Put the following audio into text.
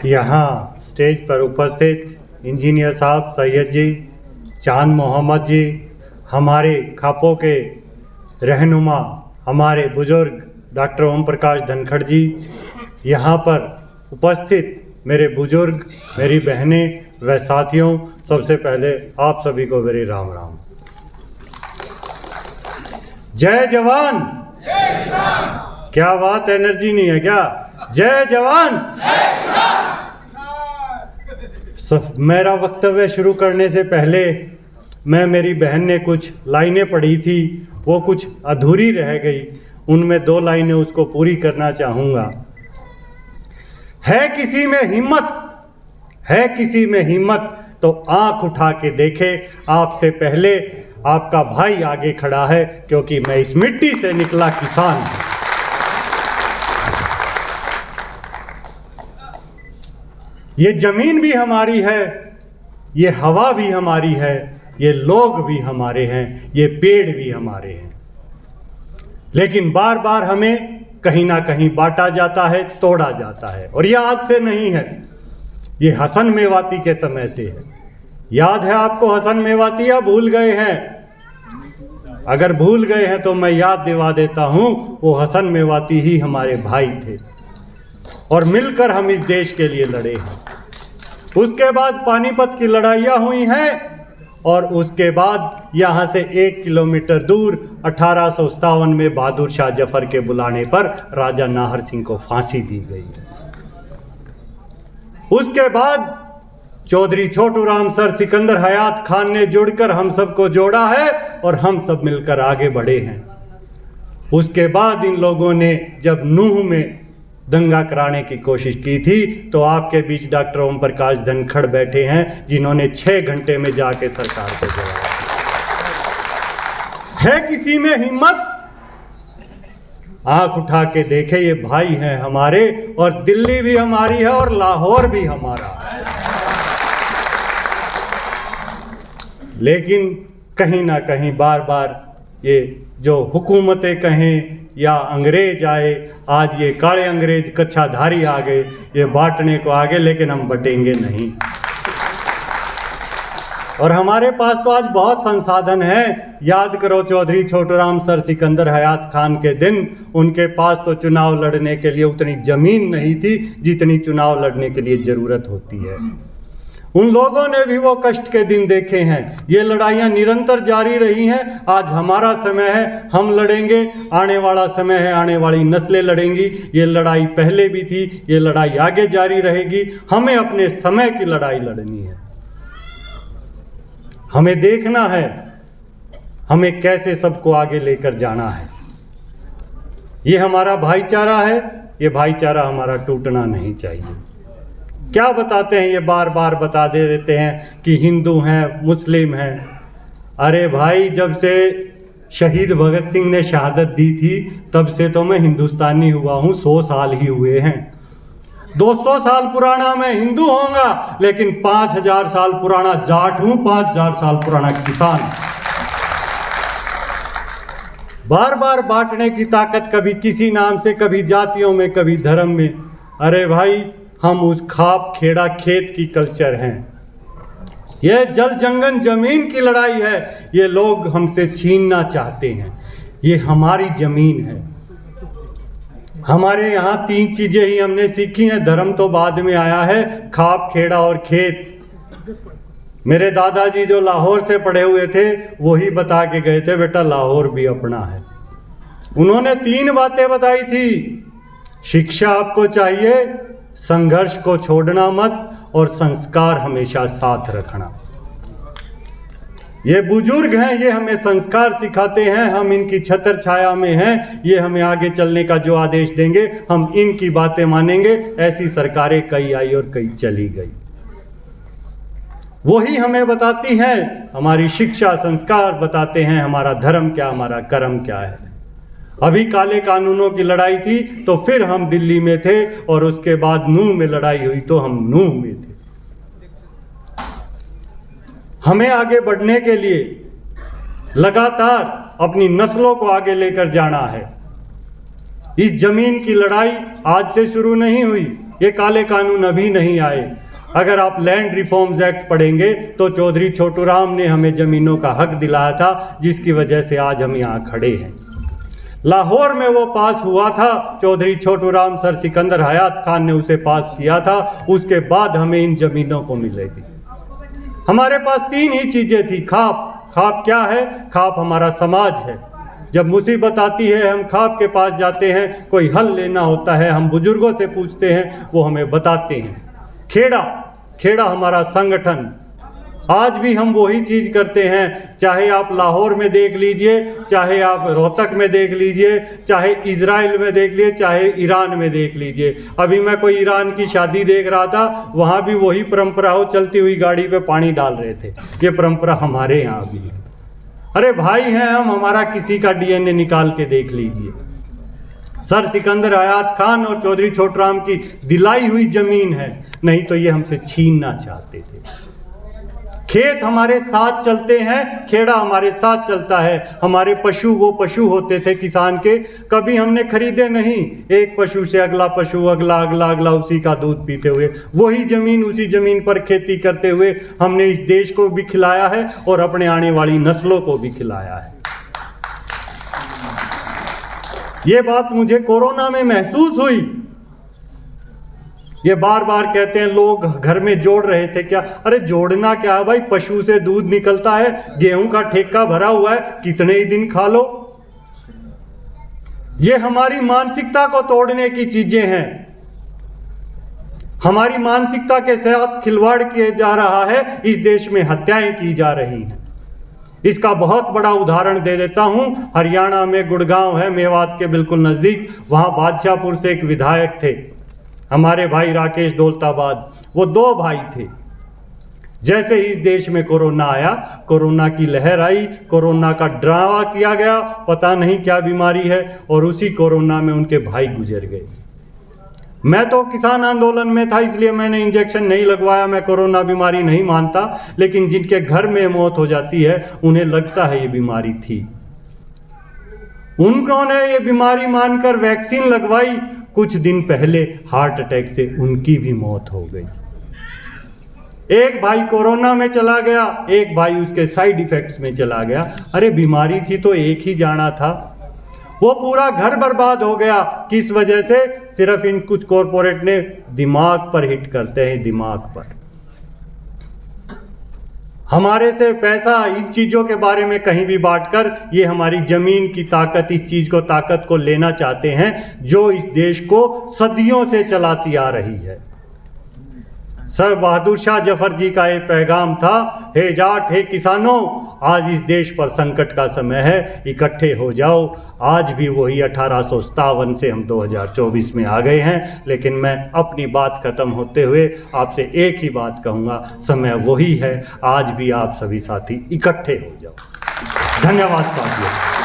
यहाँ स्टेज पर उपस्थित इंजीनियर साहब सैयद जी, चांद मोहम्मद जी, हमारे खापों के रहनुमा हमारे बुजुर्ग डॉक्टर ओम प्रकाश धनखड़ जी, यहाँ पर उपस्थित मेरे बुजुर्ग, मेरी बहनें व साथियों, सबसे पहले आप सभी को मेरी राम राम। जय जवान, जय किसान। क्या बात, एनर्जी नहीं है क्या? जय जवान, जय किसान। मेरा वक्तव्य शुरू करने से पहले मेरी बहन ने कुछ लाइनें पढ़ी थी, वो कुछ अधूरी रह गई, उनमें 2 लाइनें उसको पूरी करना चाहूँगा। है किसी में हिम्मत, है किसी में हिम्मत तो आंख उठा के देखे, आपसे पहले आपका भाई आगे खड़ा है, क्योंकि मैं इस मिट्टी से निकला किसान हूं। ये जमीन भी हमारी है, ये हवा भी हमारी है, ये लोग भी हमारे हैं, ये पेड़ भी हमारे हैं। लेकिन बार बार हमें कहीं ना कहीं बांटा जाता है, तोड़ा जाता है। और ये आज से नहीं है, ये हसन मेवाती के समय से है। याद है आपको हसन मेवाती, या भूल गए हैं? अगर भूल गए हैं तो मैं याद दिवा देता हूं, वो हसन मेवाती ही हमारे भाई थे और मिलकर हम इस देश के लिए लड़े हैं। उसके बाद पानीपत की लड़ाइयाँ हुई हैं, और उसके बाद यहाँ से 1 किलोमीटर दूर 1857 में बहादुर शाह जफर के बुलाने पर राजा नाहर सिंह को फांसी दी गई। उसके बाद चौधरी छोटू राम सर सिकंदर हयात खान ने जुड़कर हम सबको जोड़ा है और हम सब मिलकर आगे बढ़े हैं। उसके बाद इन लोगों ने जब नूह में दंगा कराने की कोशिश की थी, तो आपके बीच डॉक्टर ओम प्रकाश धनखड़ बैठे हैं, जिन्होंने 6 घंटे में जाके सरकार को जवाब। है किसी में हिम्मत, आंख उठा के देखे, ये भाई हैं हमारे, और दिल्ली भी हमारी है और लाहौर भी हमारा है। लेकिन कहीं ना कहीं बार बार ये जो हुकूमतें कहें या अंग्रेज आए, आज ये काले अंग्रेज कच्छाधारी आ गए, ये बांटने को आ गए, लेकिन हम बटेंगे नहीं। और हमारे पास तो आज बहुत संसाधन हैं। याद करो चौधरी छोटूराम सर सिकंदर हयात खान के दिन, उनके पास तो चुनाव लड़ने के लिए उतनी जमीन नहीं थी जितनी चुनाव लड़ने के लिए जरूरत होती है। उन लोगों ने भी वो कष्ट के दिन देखे हैं। ये लड़ाइयाँ निरंतर जारी रही हैं। आज हमारा समय है, हम लड़ेंगे। आने वाला समय है, आने वाली नस्लें लड़ेंगी। ये लड़ाई पहले भी थी, ये लड़ाई आगे जारी रहेगी। हमें अपने समय की लड़ाई लड़नी है। हमें देखना है हमें कैसे सबको आगे लेकर जाना है। ये हमारा भाईचारा है, ये भाईचारा हमारा टूटना नहीं चाहिए। क्या बताते हैं, ये बार बार बता देते हैं कि हिंदू हैं, मुस्लिम हैं। अरे भाई, जब से शहीद भगत सिंह ने शहादत दी थी, तब से तो मैं हिंदुस्तानी हुआ हूँ। 100 साल ही हुए हैं। 200 साल पुराना मैं हिंदू होऊंगा, लेकिन 5000 साल पुराना जाट हूँ, 5000 साल पुराना किसान। बार बार बांटने की ताकत, कभी किसी नाम से, कभी जातियों में, कभी धर्म में। अरे भाई, हम उस खाप खेड़ा खेत की कल्चर हैं। यह जल जंगल जमीन की लड़ाई है। ये लोग हमसे छीनना चाहते हैं। ये हमारी जमीन है। हमारे यहाँ 3 चीजें ही हमने सीखी हैं, धर्म तो बाद में आया है, खाप खेड़ा और खेत। मेरे दादाजी जो लाहौर से पढ़े हुए थे, वही बता के गए थे, बेटा लाहौर भी अपना है। उन्होंने 3 बातें बताई थी। शिक्षा आपको चाहिए, संघर्ष को छोड़ना मत, और संस्कार हमेशा साथ रखना। ये बुजुर्ग हैं, ये हमें संस्कार सिखाते हैं। हम इनकी छत्र छाया में हैं। ये हमें आगे चलने का जो आदेश देंगे, हम इनकी बातें मानेंगे। ऐसी सरकारें कई आई और कई चली गई। वही हमें बताती हैं, हमारी शिक्षा संस्कार बताते हैं हमारा धर्म क्या, हमारा कर्म क्या है। अभी काले कानूनों की लड़ाई थी तो फिर हम दिल्ली में थे, और उसके बाद नूह में लड़ाई हुई तो हम नूह में थे। हमें आगे बढ़ने के लिए लगातार अपनी नस्लों को आगे लेकर जाना है। इस जमीन की लड़ाई आज से शुरू नहीं हुई। ये काले कानून अभी नहीं आए। अगर आप लैंड रिफॉर्म्स एक्ट पढ़ेंगे तो चौधरी छोटूराम ने हमें ज़मीनों का हक दिलाया था, जिसकी वजह से आज हम यहाँ खड़े हैं। लाहौर में वो पास हुआ था, चौधरी छोटूराम सर सिकंदर हयात खान ने उसे पास किया था, उसके बाद हमें इन ज़मीनों को मिलेगी। हमारे पास 3 ही चीज़ें थी। खाप क्या है? खाप हमारा समाज है। जब मुसीबत आती है हम खाप के पास जाते हैं, कोई हल लेना होता है, हम बुजुर्गों से पूछते हैं, वो हमें बताते हैं। खेड़ा हमारा संगठन, आज भी हम वही चीज़ करते हैं। चाहे आप लाहौर में देख लीजिए, चाहे आप रोहतक में देख लीजिए, चाहे इजराइल में देख लीजिए, चाहे ईरान में देख लीजिए। अभी मैं कोई ईरान की शादी देख रहा था, वहाँ भी वही परंपरा हो, चलती हुई गाड़ी पे पानी डाल रहे थे। ये परंपरा हमारे यहाँ भी है। अरे भाई हैं हम, हमारा किसी का डीएनए निकाल के देख लीजिए। सर सिकंदर हयात खान और चौधरी छोटूराम की दिलाई हुई जमीन है, नहीं तो ये हमसे छीनना चाहते थे। खेत हमारे साथ चलते हैं, खेड़ा हमारे साथ चलता है। हमारे पशु वो पशु होते थे किसान के, कभी हमने खरीदे नहीं। एक पशु से अगला पशु, अगला उसी का दूध पीते हुए, वही जमीन, उसी जमीन पर खेती करते हुए हमने इस देश को भी खिलाया है और अपने आने वाली नस्लों को भी खिलाया है। ये बात मुझे कोरोना में महसूस हुई। ये बार बार कहते हैं लोग घर में जोड़ रहे थे क्या? अरे जोड़ना क्या है भाई, पशु से दूध निकलता है, गेहूं का ठेका भरा हुआ है, कितने ही दिन खा लो। ये हमारी मानसिकता को तोड़ने की चीजें हैं। हमारी मानसिकता के साथ खिलवाड़ किया जा रहा है, इस देश में हत्याएं की जा रही हैं। इसका बहुत बड़ा उदाहरण दे देता हूं। हरियाणा में गुड़गांव है, मेवात के बिल्कुल नजदीक, वहां बादशाहपुर से एक विधायक थे, हमारे भाई राकेश दौलताबाद। वो 2 भाई थे। जैसे ही इस देश में कोरोना आया, कोरोना की लहर आई, कोरोना का ड्रामा किया गया, पता नहीं क्या बीमारी है, और उसी कोरोना में उनके भाई गुजर गए। मैं तो किसान आंदोलन में था, इसलिए मैंने इंजेक्शन नहीं लगवाया, मैं कोरोना बीमारी नहीं मानता। लेकिन जिनके घर में मौत हो जाती है, उन्हें लगता है ये बीमारी थी। उन्होंने ये बीमारी मानकर वैक्सीन लगवाई, कुछ दिन पहले हार्ट अटैक से उनकी भी मौत हो गई। एक भाई कोरोना में चला गया, एक भाई उसके साइड इफेक्ट्स में चला गया। अरे बीमारी थी तो एक ही जाना था। वो पूरा घर बर्बाद हो गया। किस वजह से? सिर्फ इन कुछ कॉरपोरेट ने दिमाग पर हिट करते हैं, दिमाग पर। हमारे से पैसा इन चीज़ों के बारे में कहीं भी बांटकर ये हमारी ज़मीन की ताकत, इस चीज़ को ताकत को लेना चाहते हैं जो इस देश को सदियों से चलाती आ रही है। सर बहादुर शाह जफर जी का एक पैगाम था, हे जाट, हे किसानों, आज इस देश पर संकट का समय है, इकट्ठे हो जाओ। आज भी वही 1857 से हम 2024 में आ गए हैं। लेकिन मैं अपनी बात खत्म होते हुए आपसे एक ही बात कहूँगा, समय वही है, आज भी आप सभी साथी इकट्ठे हो जाओ। धन्यवाद साथियों।